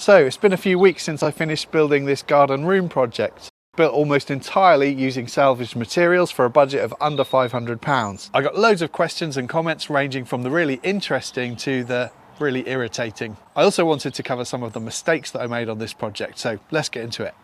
So it's been a few weeks since I finished building this garden room project. Built almost entirely using salvaged materials for a budget of under £500. I got loads of questions and comments ranging from the really interesting to the really irritating. I also wanted to cover some of the mistakes that I made on this project, so let's get into it.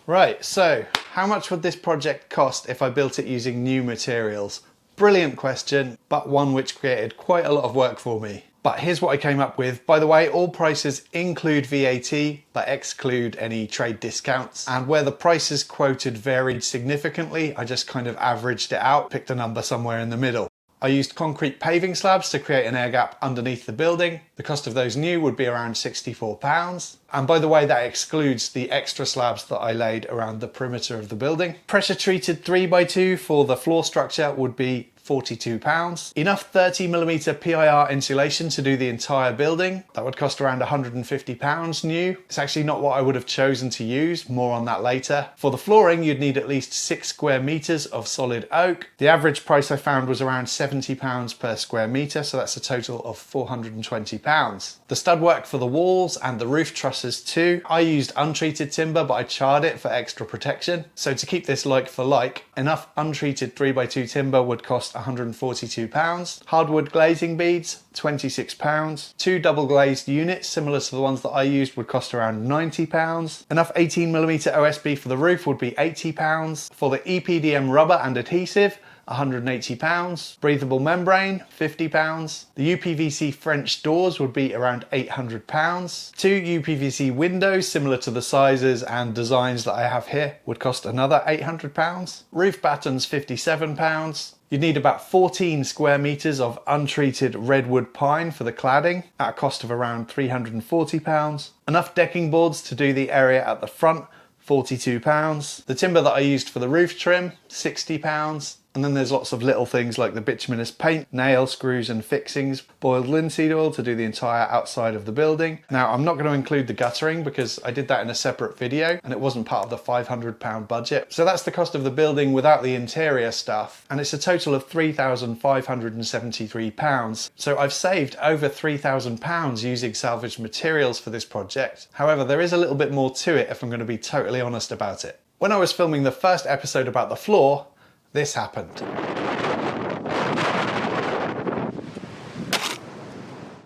Right, so how much would this project cost if I built it using new materials? Brilliant question, but one which created quite a lot of work for me. But here's what I came up with. By the way, all prices include VAT, but exclude any trade discounts. And where the prices quoted varied significantly, I just kind of averaged it out, picked a number somewhere in the middle. I used concrete paving slabs to create an air gap underneath the building. The cost of those new would be around £64. And by the way, that excludes the extra slabs that I laid around the perimeter of the building. Pressure treated 3x2 for the floor structure would be £42. Enough 30mm PIR insulation to do the entire building. That would cost around £150 new. It's actually not what I would have chosen to use, more on that later. For the flooring, you'd need at least 6 square meters of solid oak. The average price I found was around £70 per square meter, so that's a total of £420. The stud work for the walls and the roof trusses too. I used untreated timber, but I charred it for extra protection. So to keep this like for like, enough untreated 3x2 timber would cost £142. Hardwood glazing beads, £26. 2 double glazed units similar to the ones that I used would cost around £90. Enough 18mm OSB for the roof would be £80. For the EPDM rubber and adhesive, £180. Breathable membrane, £50. The UPVC French doors would be around £800. 2 UPVC windows similar to the sizes and designs that I have here would cost another £800. Roof battens, £57. You'd need about 14 square meters of untreated redwood pine for the cladding at a cost of around £340. Enough decking boards to do the area at the front, £42. The timber that I used for the roof trim, £60. And then there's lots of little things like the bituminous paint, nail screws and fixings, boiled linseed oil to do the entire outside of the building. Now, I'm not going to include the guttering because I did that in a separate video and it wasn't part of the £500 budget. So that's the cost of the building without the interior stuff. And it's a total of £3,573. So I've saved over £3,000 using salvaged materials for this project. However, there is a little bit more to it if I'm going to be totally honest about it. When I was filming the first episode about the floor, this happened.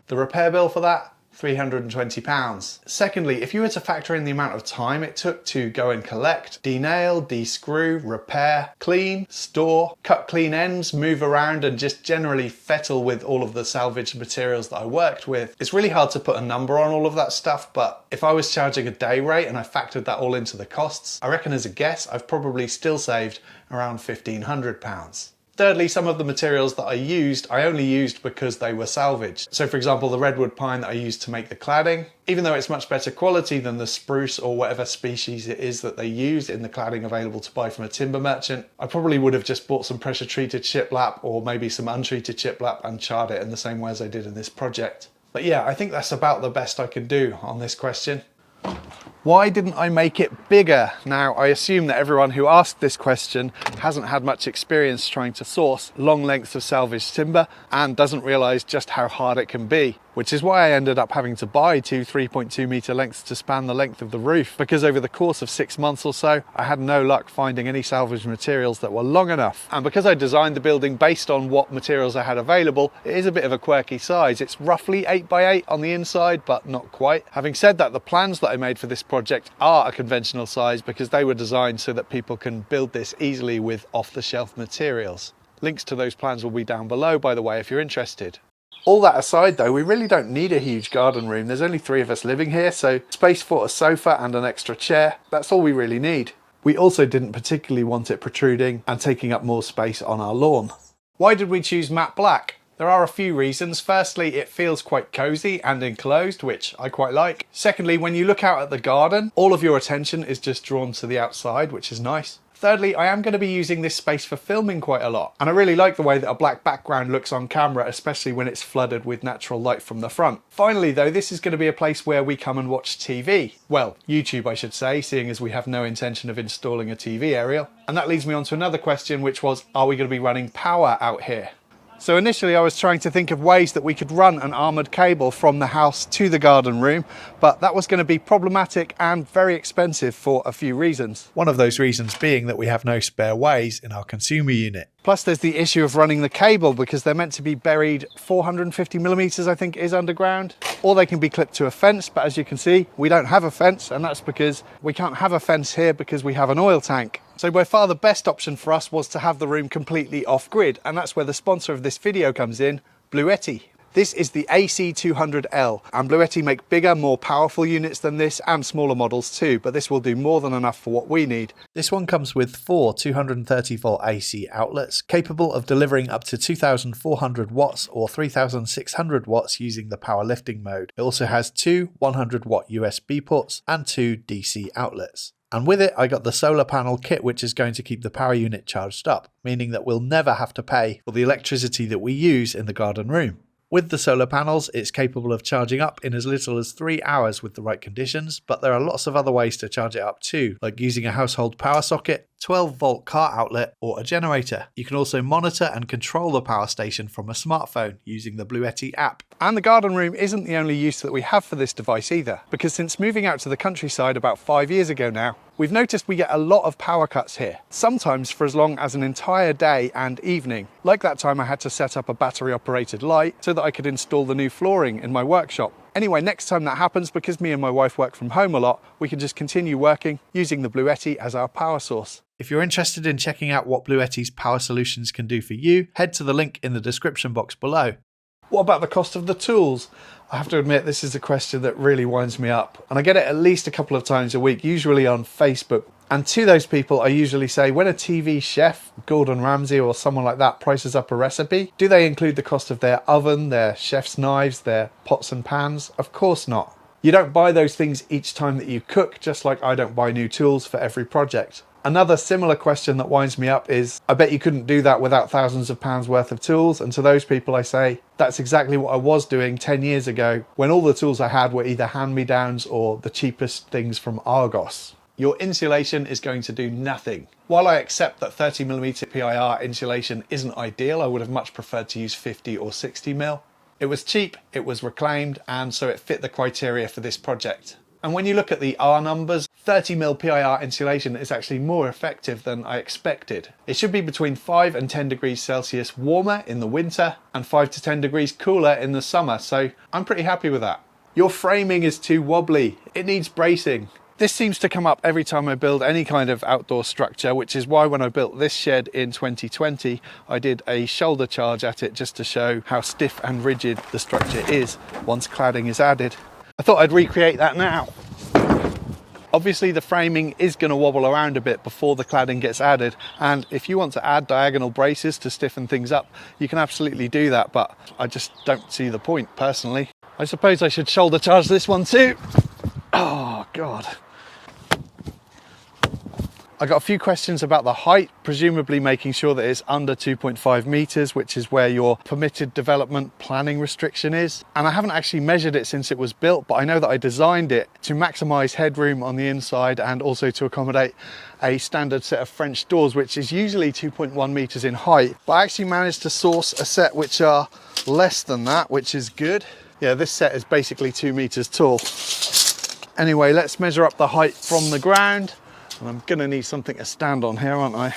The repair bill for that, £320. Secondly, if you were to factor in the amount of time it took to go and collect, de-nail, de-screw, repair, clean, store, cut clean ends, move around and just generally fettle with all of the salvaged materials that I worked with, it's really hard to put a number on all of that stuff, but if I was charging a day rate and I factored that all into the costs, I reckon as a guess I've probably still saved around £1,500. Thirdly, some of the materials that I only used because they were salvaged. So for example, the redwood pine that I used to make the cladding, even though it's much better quality than the spruce or whatever species it is that they use in the cladding available to buy from a timber merchant, I probably would have just bought some pressure treated shiplap or maybe some untreated shiplap and charred it in the same way as I did in this project. But yeah, I think that's about the best I can do on this question. Why didn't I make it bigger? Now, I assume that everyone who asked this question hasn't had much experience trying to source long lengths of salvaged timber and doesn't realise just how hard it can be, which is why I ended up having to buy 2 3.2 metre lengths to span the length of the roof, because over the course of 6 months or so, I had no luck finding any salvaged materials that were long enough. And because I designed the building based on what materials I had available, it is a bit of a quirky size. It's roughly 8x8 on the inside, but not quite. Having said that, the plans that I made for this project are a conventional size because they were designed so that people can build this easily with off-the-shelf materials. Links to those plans will be down below, by the way, if you're interested. All that aside though, we really don't need a huge garden room. There's only 3 of us living here, so space for a sofa and an extra chair, that's all we really need. We also didn't particularly want it protruding and taking up more space on our lawn. Why did we choose matte black? There are a few reasons. Firstly, it feels quite cozy and enclosed, which I quite like. Secondly, when you look out at the garden, all of your attention is just drawn to the outside, which is nice. Thirdly, I am going to be using this space for filming quite a lot, and I really like the way that a black background looks on camera, especially when it's flooded with natural light from the front. Finally though, this is going to be a place where we come and watch TV. Well, YouTube I should say, seeing as we have no intention of installing a TV aerial. And that leads me on to another question, which was, are we going to be running power out here? So initially I was trying to think of ways that we could run an armoured cable from the house to the garden room, but that was going to be problematic and very expensive for a few reasons. One of those reasons being that we have no spare ways in our consumer unit. Plus there's the issue of running the cable, because they're meant to be buried 450 millimeters, I think is underground, or they can be clipped to a fence, but as you can see, we don't have a fence, and that's because we can't have a fence here because we have an oil tank. So by far the best option for us was to have the room completely off-grid, and that's where the sponsor of this video comes in, Bluetti. This is the AC200L, and Bluetti make bigger, more powerful units than this, and smaller models too, but this will do more than enough for what we need. This one comes with 4 230-volt AC outlets, capable of delivering up to 2,400 watts or 3,600 watts using the power lifting mode. It also has 2 100-watt USB ports and 2 DC outlets. And with it, I got the solar panel kit, which is going to keep the power unit charged up, meaning that we'll never have to pay for the electricity that we use in the garden room. With the solar panels, it's capable of charging up in as little as 3 hours with the right conditions, but there are lots of other ways to charge it up too, like using a household power socket, 12-volt car outlet, or a generator. You can also monitor and control the power station from a smartphone using the Bluetti app. And the garden room isn't the only use that we have for this device either, because since moving out to the countryside about 5 years ago now, we've noticed we get a lot of power cuts here, sometimes for as long as an entire day and evening. Like that time I had to set up a battery operated light so that I could install the new flooring in my workshop. Anyway, next time that happens, because me and my wife work from home a lot, we can just continue working using the Bluetti as our power source. If you're interested in checking out what Bluetti's power solutions can do for you, head to the link in the description box below. What about the cost of the tools? I have to admit, this is a question that really winds me up. And I get it at least a couple of times a week, usually on Facebook. And to those people, I usually say, when a TV chef, Gordon Ramsay or someone like that, prices up a recipe, do they include the cost of their oven, their chef's knives, their pots and pans? Of course not. You don't buy those things each time that you cook, just like I don't buy new tools for every project. Another similar question that winds me up is, I bet you couldn't do that without thousands of pounds worth of tools. And to those people I say, that's exactly what I was doing 10 years ago, when all the tools I had were either hand-me-downs or the cheapest things from Argos. Your insulation is going to do nothing. While I accept that 30mm PIR insulation isn't ideal, I would have much preferred to use 50 or 60mm. It was cheap, it was reclaimed, and so it fit the criteria for this project. And when you look at the R numbers, 30mm PIR insulation is actually more effective than I expected. It should be between 5 and 10 degrees Celsius warmer in the winter and 5 to 10 degrees cooler in the summer, so I'm pretty happy with that. Your framing is too wobbly, it needs bracing. This seems to come up every time I build any kind of outdoor structure, which is why when I built this shed in 2020, I did a shoulder charge at it just to show how stiff and rigid the structure is once cladding is added. I thought I'd recreate that now. Obviously the framing is going to wobble around a bit before the cladding gets added, and if you want to add diagonal braces to stiffen things up, you can absolutely do that, but I just don't see the point personally. I suppose I should shoulder charge this one too. Oh God. I got a few questions about the height, presumably making sure that it's under 2.5 meters, which is where your permitted development planning restriction is. And I haven't actually measured it since it was built, but I know that I designed it to maximize headroom on the inside and also to accommodate a standard set of French doors, which is usually 2.1 meters in height. But I actually managed to source a set which are less than that, which is good. Yeah, this set is basically 2 meters tall. Anyway, let's measure up the height from the ground. And I'm gonna need something to stand on here, aren't I?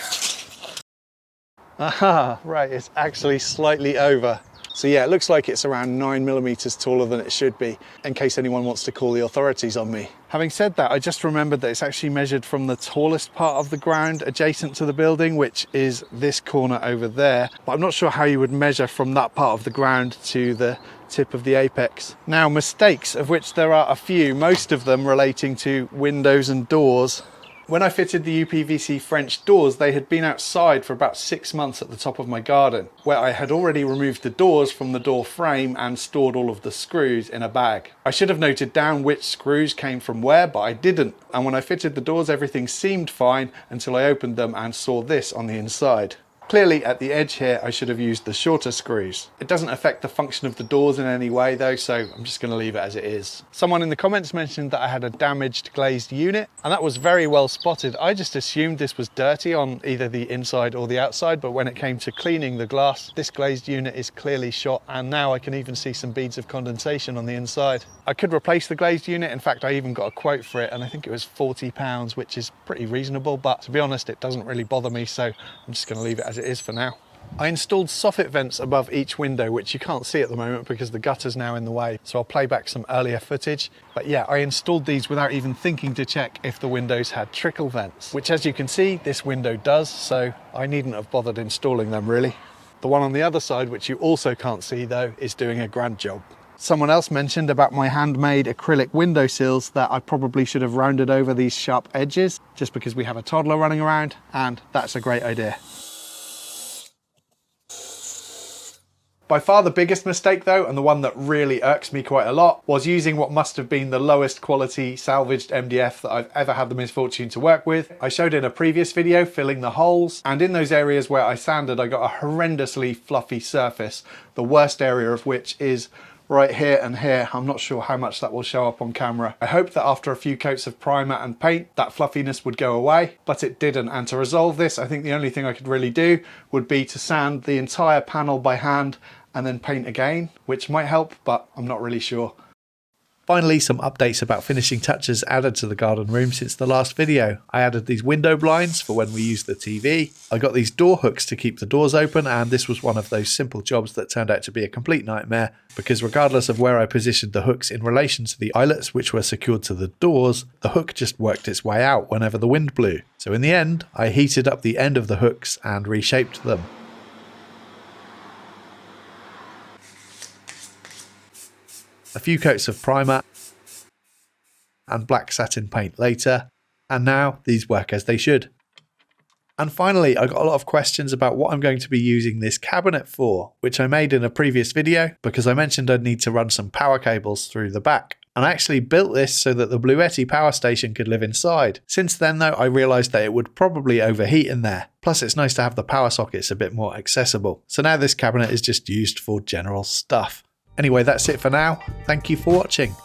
Aha, right, it's actually slightly over. So yeah, it looks like it's around 9mm taller than it should be, in case anyone wants to call the authorities on me. Having said that, I just remembered that it's actually measured from the tallest part of the ground adjacent to the building, which is this corner over there. But I'm not sure how you would measure from that part of the ground to the tip of the apex. Now, mistakes, of which there are a few, most of them relating to windows and doors. When I fitted the UPVC French doors, they had been outside for about 6 months at the top of my garden, where I had already removed the doors from the door frame and stored all of the screws in a bag. I should have noted down which screws came from where, but I didn't. And when I fitted the doors, everything seemed fine until I opened them and saw this on the inside. Clearly at the edge here I should have used the shorter screws. It doesn't affect the function of the doors in any way though, so I'm just going to leave it as it is. Someone in the comments mentioned that I had a damaged glazed unit, and that was very well spotted. I just assumed this was dirty on either the inside or the outside, but when it came to cleaning the glass, this glazed unit is clearly shot, and now I can even see some beads of condensation on the inside. I could replace the glazed unit. In fact, I even got a quote for it, and I think it was £40, which is pretty reasonable, but to be honest, it doesn't really bother me, so I'm just going to leave it as it is for now. I installed soffit vents above each window, which you can't see at the moment because the gutter's now in the way, so I'll play back some earlier footage. But yeah, I installed these without even thinking to check if the windows had trickle vents, which as you can see, this window does, so I needn't have bothered installing them really. The one on the other side, which you also can't see though, is doing a grand job. Someone else mentioned about my handmade acrylic windowsills that I probably should have rounded over these sharp edges just because we have a toddler running around, and that's a great idea. By far the biggest mistake though, and the one that really irks me quite a lot, was using what must have been the lowest quality salvaged MDF that I've ever had the misfortune to work with. I showed in a previous video filling the holes, and in those areas where I sanded I got a horrendously fluffy surface, the worst area of which is right here and here. I'm not sure how much that will show up on camera. I hoped that after a few coats of primer and paint that fluffiness would go away, but it didn't, and to resolve this I think the only thing I could really do would be to sand the entire panel by hand and then paint again, which might help, but I'm not really sure. Finally, some updates about finishing touches added to the garden room since the last video. I added these window blinds for when we use the TV. I got these door hooks to keep the doors open, and this was one of those simple jobs that turned out to be a complete nightmare because regardless of where I positioned the hooks in relation to the eyelets which were secured to the doors, the hook just worked its way out whenever the wind blew. So in the end, I heated up the end of the hooks and reshaped them. A few coats of primer and black satin paint later, and now these work as they should. And finally, I got a lot of questions about what I'm going to be using this cabinet for, which I made in a previous video because I mentioned I'd need to run some power cables through the back. And I actually built this so that the Bluetti power station could live inside. Since then though, I realised that it would probably overheat in there. Plus it's nice to have the power sockets a bit more accessible. So now this cabinet is just used for general stuff. Anyway, that's it for now. Thank you for watching.